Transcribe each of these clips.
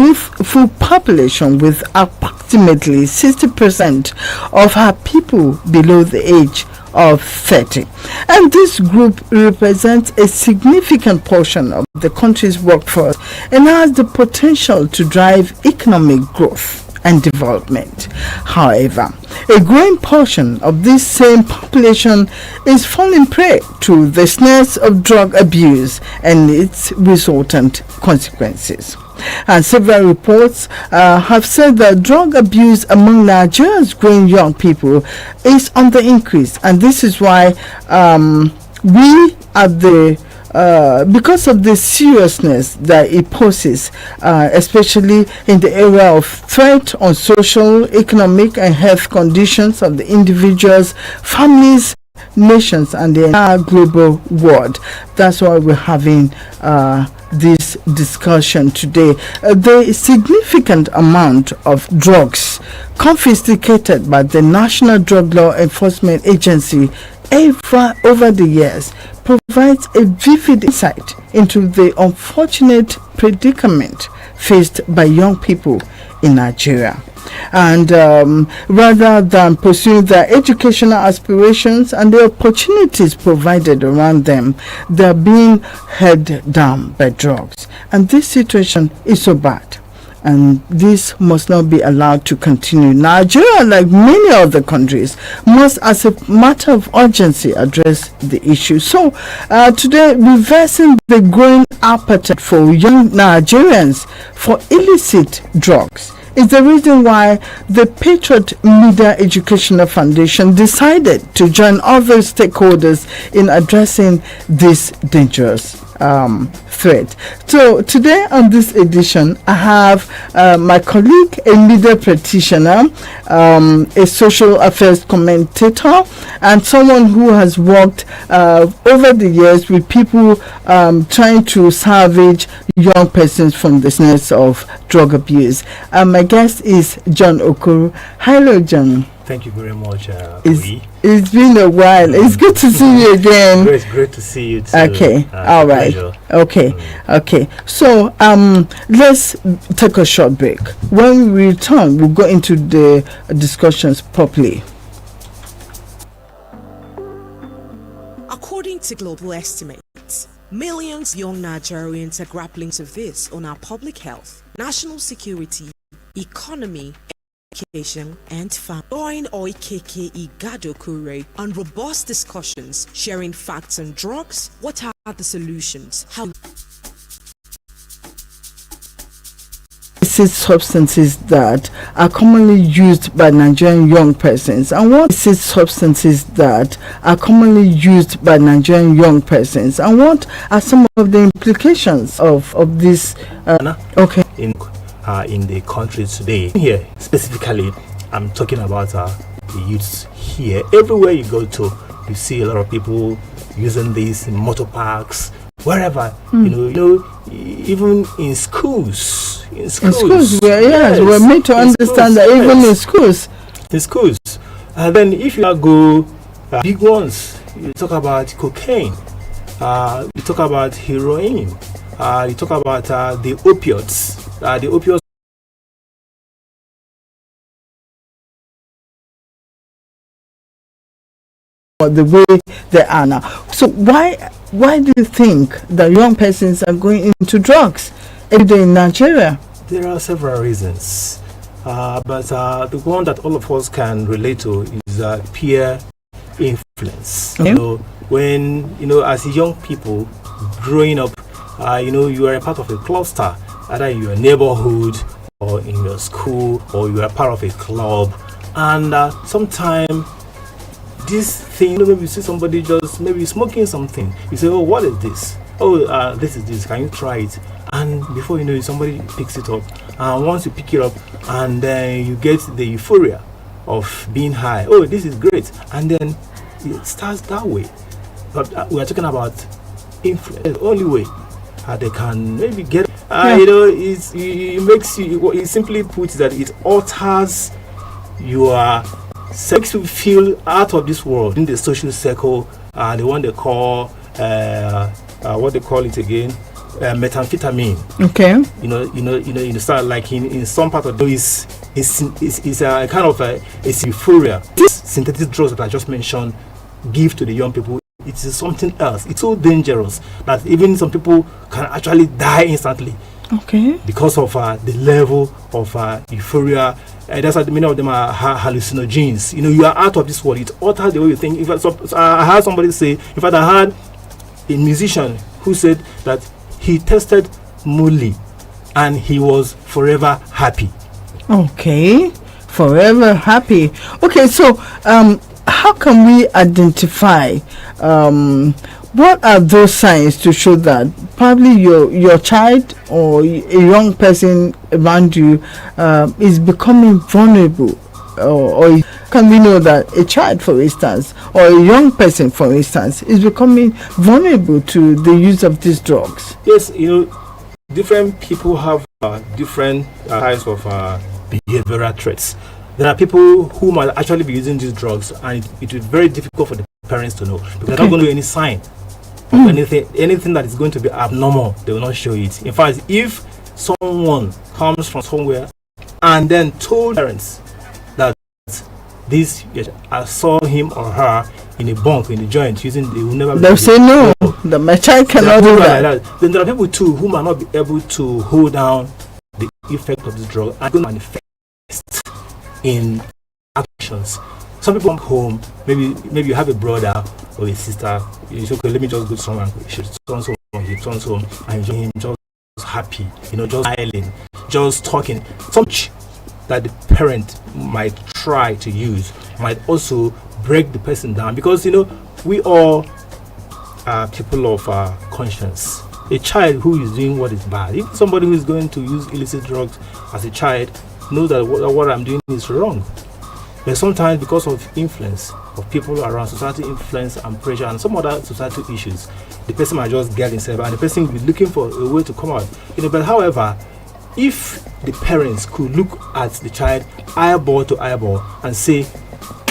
youthful population, with approximately 60% of her people below the age of 30. And this group represents a significant portion of the country's workforce and has the potential to drive economic growth and development. However, a growing portion of this same population is falling prey to the snares of drug abuse and its resultant consequences. And several reports have said that drug abuse among Nigeria's growing young people is on the increase, and this is why we at the because of the seriousness that it poses, especially in the area of threat on social, economic, and health conditions of the individuals, families, nations, and the entire global world. That's why we're having this discussion today. The significant amount of drugs confiscated by the National Drug Law Enforcement Agency over the years provides a vivid insight into the unfortunate predicament faced by young people in Nigeria. And rather than pursuing their educational aspirations and the opportunities provided around them, they're being held down by drugs. And this situation is so bad, and this must not be allowed to continue. Nigeria, like many other countries, must, as a matter of urgency, address the issue. So today, reversing the growing appetite for young Nigerians for illicit drugs is the reason why the Patriot Media Educational Foundation decided to join other stakeholders in addressing this dangerous threat. So today on this edition, I have my colleague, a media practitioner, a social affairs commentator, and someone who has worked over the years with people trying to salvage young persons from the snares of drug abuse. My guest is John Okoro. Hello, John. Thank you very much. It's been a while. It's good to see you again. It's great to see you too. Okay. All right. Pleasure. Okay. Okay. So let's take a short break. When we return, we'll go into the discussions properly. According to global estimates, millions of young Nigerians are grappling with this on our public health, national security, economy, education, and family. Join Oikeke Igadokure on robust discussions, sharing facts on drugs. What are the solutions? How substances that are commonly used by Nigerian young persons, and what is substances that are commonly used by Nigerian young persons, and what are some of the implications of this? Okay. In the country today, here specifically, I'm talking about the youths here. Everywhere you go to, you see a lot of people using these in motor parks, wherever. You know, even in schools. In schools, we're made to understand that even in schools. In schools. And then if you go big ones, you talk about cocaine, you talk about heroin, you talk about the opioids. The opioids. The way they are now. So why do you think that young persons are going into drugs every day in Nigeria? There are several reasons, but the one that all of us can relate to is peer influence. Okay. So when as young people growing up, you are a part of a cluster, either in your neighborhood or in your school, or you are part of a club, and sometimes this thing, maybe you see somebody just maybe smoking something, you say, oh, what is this? Oh, this is this, can you try it? And before you know it, somebody picks it up, and once you pick it up, and then you get the euphoria of being high. Oh, this is great, and then it starts that way. But we are talking about influence. The only way they can maybe get, it makes you. It simply puts that it alters your. Makes you feel out of this world in the social circle, the one they call what they call it again, methamphetamine. Okay. You start like in some part of the is a kind of a euphoria. These synthetic drugs that I just mentioned give to the young people. It is something else. It's so dangerous that even some people can actually die instantly. Okay. Because of the level of euphoria. That's why many of them are hallucinogens. You are out of this world. It alters the way you think. In fact, I heard somebody say, in fact, I heard a musician who said that he tested Muli and he was forever happy. Okay. Forever happy. Okay, so how can we identify what are those signs to show that probably your child or a young person around you is becoming vulnerable, or can we know that a child, for instance, or a young person, for instance, is becoming vulnerable to the use of these drugs? Yes, different people have different types of behavioral traits. There are people who might actually be using these drugs, and it is very difficult for the parents to know because they're not going to do any sign of anything that is going to be abnormal. They will not show it. In fact, if someone comes from somewhere and then told parents that this, I saw him or her in a bunk, in a joint, using, they will never. They'll say no. My child cannot do that. Like that. Then there are people too who might not be able to hold down the effect of this drug and going to manifest in actions. Some people come home, maybe you have a brother or a sister, you say, okay, let me just go somewhere and he turns home and enjoy him just happy, just smiling, just talking. Something that the parent might try to use might also break the person down, because we all are people of conscience. A child who is doing what is bad, if somebody who is going to use illicit drugs as a child knows that what I'm doing is wrong. But sometimes because of influence of people around, society influence and pressure and some other societal issues, the person might just get himself and the person will be looking for a way to come out. But however, if the parents could look at the child eyeball to eyeball and say,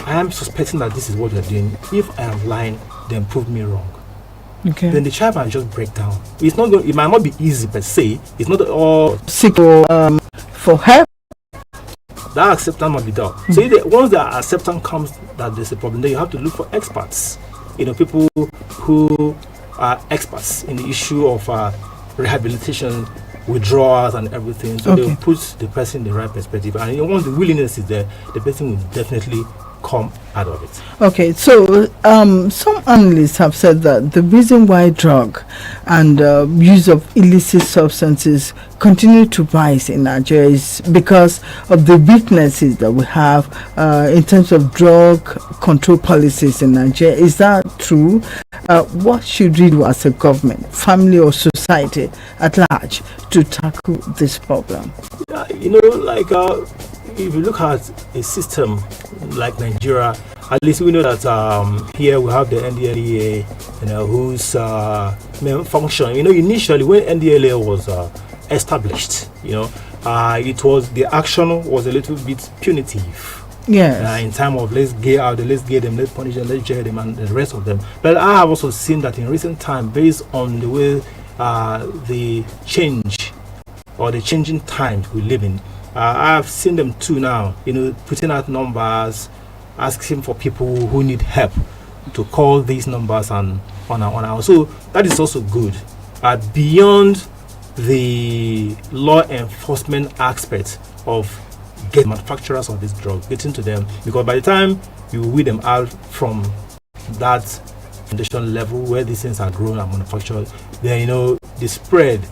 I am suspecting that this is what you're doing. If I am lying, then prove me wrong. Okay. Then the child might just break down. It might not be easy per se. It's not all seek for help. That acceptance must be done. So once the acceptance comes that there's a problem, then you have to look for experts. People who are experts in the issue of rehabilitation, withdrawals and everything. So they'll put the person in the right perspective. And once the willingness is there, the person will definitely come out of it. Okay, so some analysts have said that the reason why drug and use of illicit substances continue to rise in Nigeria is because of the weaknesses that we have in terms of drug control policies in Nigeria. Is that true? What should we do as a government, family or society at large to tackle this problem? If you look at a system like Nigeria, at least we know that here we have the NDLEA, whose main function. Initially when NDLEA was established, it was, the action was a little bit punitive. Yes. In time of let's get them, let's punish them, let's jail them, and the rest of them. But I have also seen that in recent time, based on the way the change or the changing times we live in, I have seen them too now, putting out numbers, asking for people who need help to call these numbers and on. So that is also good. Beyond the law enforcement aspect of getting manufacturers of this drug, getting to them, because by the time you weed them out from that foundation level where these things are grown and manufactured, then the spread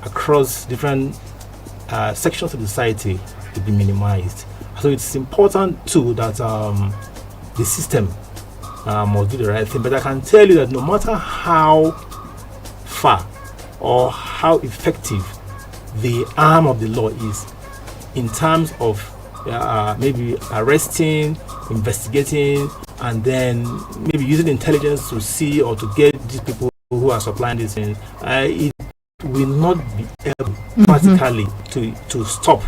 across different sections of the society to be minimized. So it's important too that the system must do the right thing. But I can tell you that no matter how far or how effective the arm of the law is in terms of maybe arresting, investigating, and then maybe using intelligence to see or to get these people who are supplying these things, it will not be able practically to stop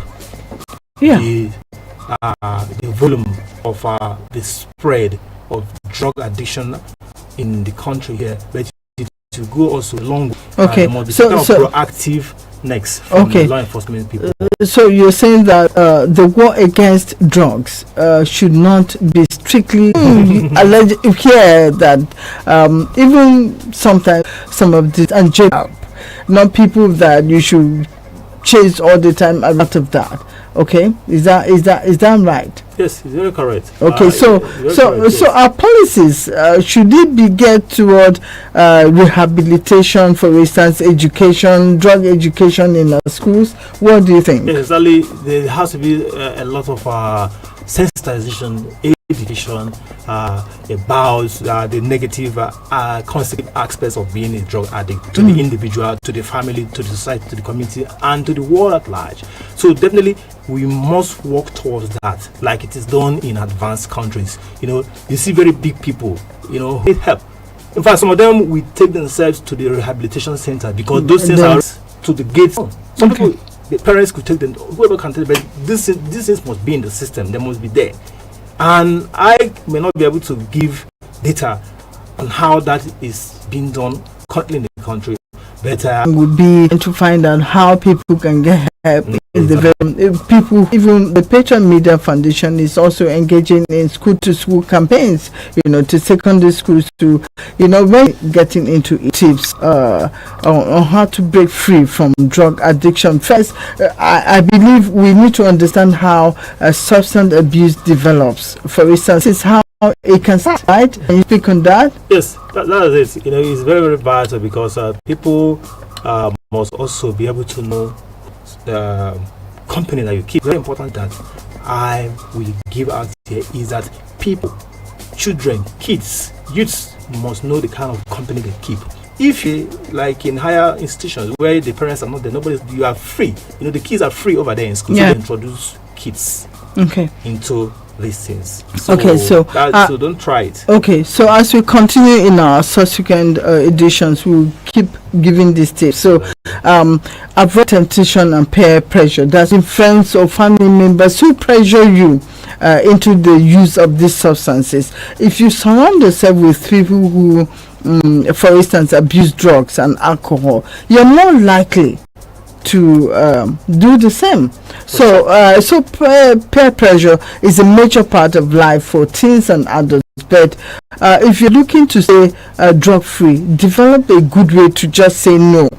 the volume of the spread of drug addiction in the country here. But it to go also long. Okay, there must be so proactive next from the law enforcement people. So you're saying that the war against drugs should not be strictly alleged here, that even sometimes some of this and not people that you should chase all the time out of that. Okay, is that right? Yes, it's very correct. Okay, so our policies should it be get toward rehabilitation, for instance, education, drug education in our schools? What do you think? Yes, exactly. There has to be a lot of sensitization, education about the negative consequent aspects of being a drug addict to the individual, to the family, to the society, to the community, and to the world at large. So definitely we must work towards that, like it is done in advanced countries. You see very big people, need help. In fact, some of them will take themselves to the rehabilitation center because those things are to the gates. Some people, the parents could take them, whoever can take them, but these things must be in the system. They must be there. And I may not be able to give data on how that is being done currently in the country, but would be to find out how people can get help. People, even the Patron Media Foundation is also engaging in school-to-school campaigns, to secondary schools to, when getting into tips on how to break free from drug addiction. First, I believe we need to understand how substance abuse develops. For instance, it's how it can start, right? Can you speak on that? Yes, that is it. It's very, very vital because people must also be able to know the company that you keep. Very important that I will give out here is that people, children, kids, youths must know the kind of company they keep. If you, like in higher institutions where the parents are not there, you are free. The kids are free over there in school. So they introduce kids into these things. So don't try it. Okay, so as we continue in our subsequent editions, we'll keep giving these tips. So avoid temptation and peer pressure. That's in friends or family members who pressure you into the use of these substances. If you surround yourself with people who for instance abuse drugs and alcohol, you're more likely to do the same. So peer pressure is a major part of life for teens and adults. But if you're looking to stay drug free, develop a good way to just say no